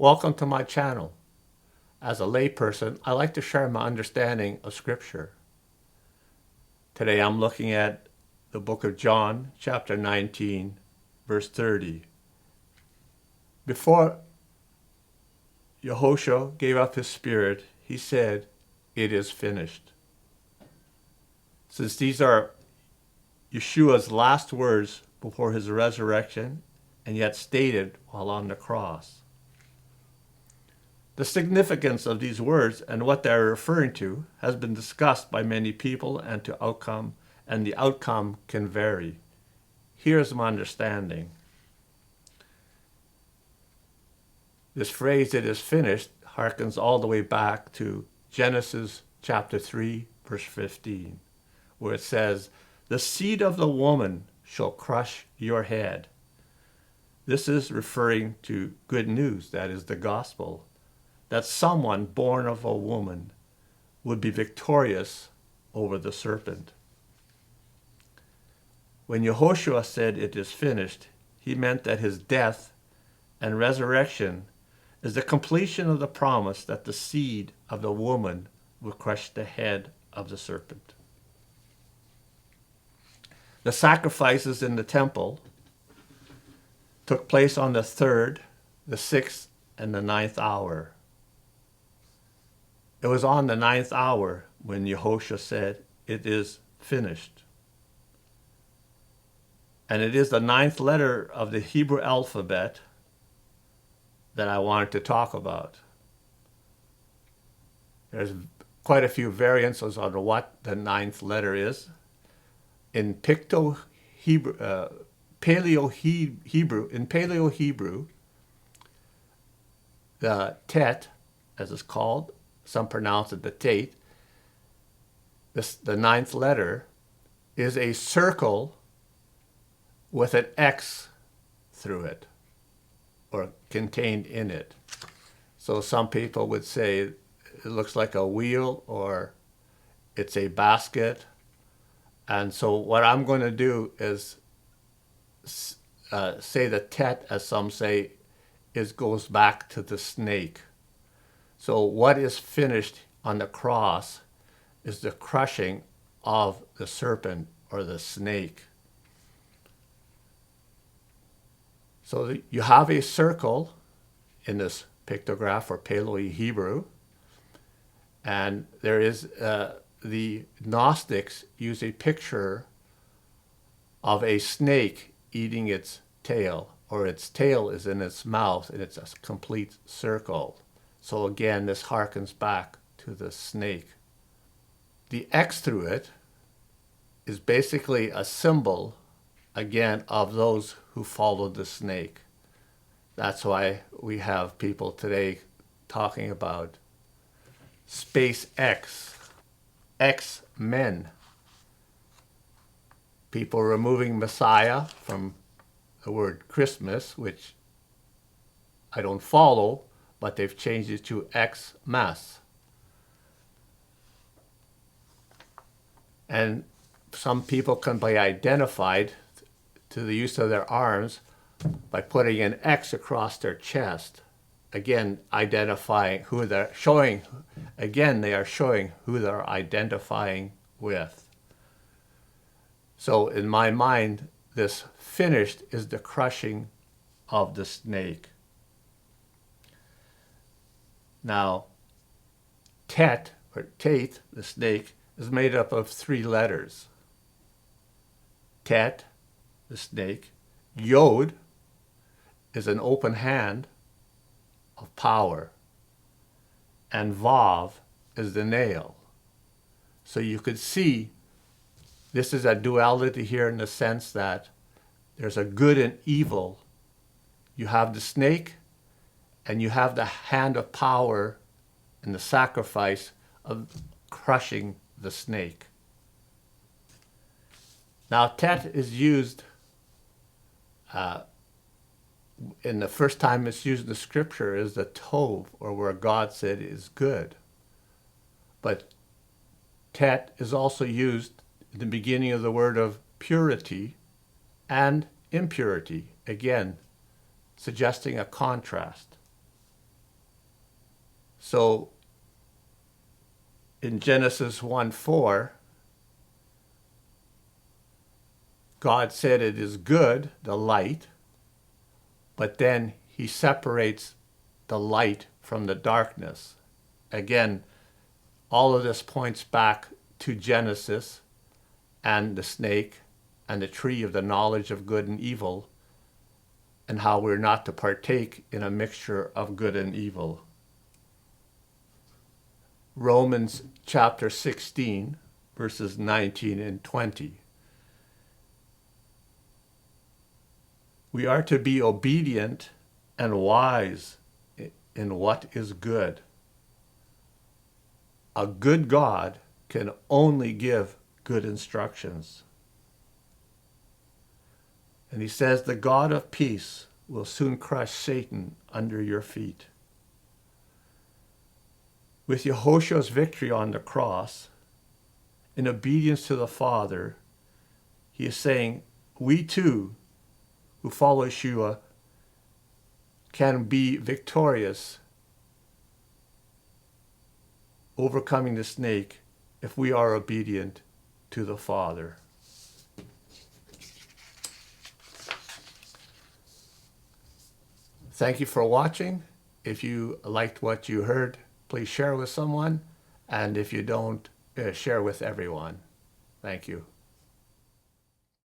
Welcome to my channel. As a layperson, I like to share my understanding of Scripture. Today I'm looking at the book of John, chapter 19, verse 30. Before Yehoshua gave up his spirit, he said, "It is finished." Since these are Yeshua's last words before his resurrection, and yet stated while on the cross. The significance of these words and what they are referring to has been discussed by many people and the outcome can vary. Here's my understanding. This phrase, "it is finished," harkens all the way back to Genesis chapter 3, verse 15, where it says, "The seed of the woman shall crush your head." This is referring to good news, that is the gospel, that someone born of a woman would be victorious over the serpent. When Yehoshua said "it is finished," he meant that his death and resurrection is the completion of the promise that the seed of the woman will crush the head of the serpent. The sacrifices in the temple took place on the 3rd, the 6th, and the 9th hour. It was on the 9th hour when Yehoshua said, "It is finished." And it is the 9th letter of the Hebrew alphabet that I wanted to talk about. There's quite a few variances on what the 9th letter is. In Paleo-Hebrew, the tet, as it's called, some pronounce it the tate, the 9th letter is a circle with an X through it, or contained in it. So some people would say it looks like a wheel, or it's a basket. And so what I'm going to do is say the tet, as some say, goes back to the snake. So what is finished on the cross is the crushing of the serpent or the snake. So you have a circle in this pictograph, or Paleo-Hebrew, and there is the Gnostics use a picture of a snake eating its tail, or its tail is in its mouth, and it's a complete circle. So again, this harkens back to the snake. The X through it is basically a symbol, again, of those who followed the snake. That's why we have people today talking about SpaceX, X-Men. People removing Messiah from the word Christmas, which I don't follow, but they've changed it to Xmas. And some people can be identified to the use of their arms by putting an X across their chest. Again, identifying who they're showing. Again, they are showing who they're identifying with. So in my mind, this finished is the crushing of the snake. Now, tet, or tate, the snake, is made up of 3 letters. Tet, the snake. Yod is an open hand of power. And Vav is the nail. So you could see this is a duality here in the sense that there's a good and evil. You have the snake, and you have the hand of power and the sacrifice of crushing the snake. Now, tet is used in the first time it's used in the scripture is the tov, or where God said is good. But tet is also used in the beginning of the word of purity and impurity, again, suggesting a contrast. So in Genesis 1:4, God said it is good, the light, but then he separates the light from the darkness. Again, all of this points back to Genesis and the snake and the tree of the knowledge of good and evil, and how we're not to partake in a mixture of good and evil. Romans chapter 16, verses 19 and 20. We are to be obedient and wise in what is good. A good God can only give good instructions. And he says, the God of peace will soon crush Satan under your feet. With Yehoshua's victory on the cross, in obedience to the Father, he is saying, we too, who follow Yeshua, can be victorious, overcoming the snake, if we are obedient to the Father. Thank you for watching. If you liked what you heard, please share with someone. And if you don't, share with everyone. Thank you.